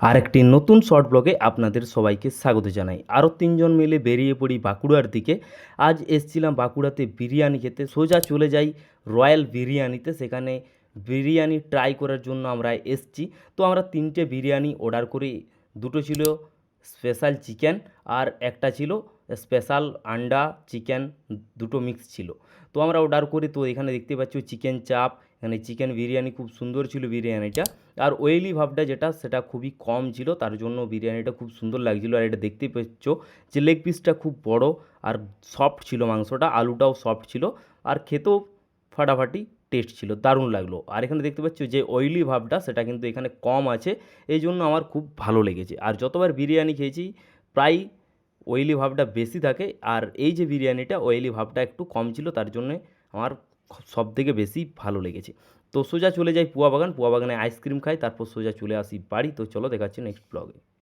আরেকটি নতুন শর্ট ব্লগে আপনাদের সবাইকে স্বাগত জানাই। আরও ৩জন মিলে বেরিয়ে পড়ি বাঁকুড়ার দিকে। আজ এসছিলাম বাঁকুড়াতে বিরিয়ানি খেতে, সোজা চলে যাই রয়্যাল বিরিয়ানিতে। সেখানে বিরিয়ানি ট্রাই করার জন্য আমরা এসছি। তো আমরা 3টে বিরিয়ানি অর্ডার করি। দুটো ছিল স্পেশাল চিকেন আর একটা ছিল স্পেশাল আন্ডা চিকেন, দুটো মিক্স ছিল। তো আমরা অর্ডার করি। তো এখানে দেখতে পাচ্ছ চিকেন চাপ, এখানে চিকেন বিরিয়ানি, খুব সুন্দর ছিল বিরিয়ানিটা। আর অয়েলি ভাবটা যেটা সেটা খুবই কম ছিল, তার জন্য বিরিয়ানিটা খুব সুন্দর লাগছিলো। আর এটা দেখতে পাচ্ছ যে লেগ পিসটা খুব বড় আর সফট ছিল মাংসটা, আলুটাও সফট ছিল আর খেতেও ফাটাফাটি টেস্ট ছিল, দারুণ লাগলো। আর এখানে দেখতে পাচ্ছ যে অয়েলি ভাবটা সেটা কিন্তু এখানে কম আছে, এই জন্য আমার খুব ভালো লেগেছে। আর যতবার বিরিয়ানি খেয়েছি প্রায় অয়েলি ভাবটা বেশি থাকে, আর এই যে বিরিয়ানিটা অয়েলি ভাবটা একটু কম ছিল, তার জন্যে আমার সব থেকে বেশি ভালো লেগেছে। তো সোজা চলে যাই পুয়া বাগান, পুয়া বাগানে আইসক্রিম খাই, তারপর সোজা চলে আসি বাড়ি। তো চলো দেখাচ্ছি নেক্সট ব্লগে।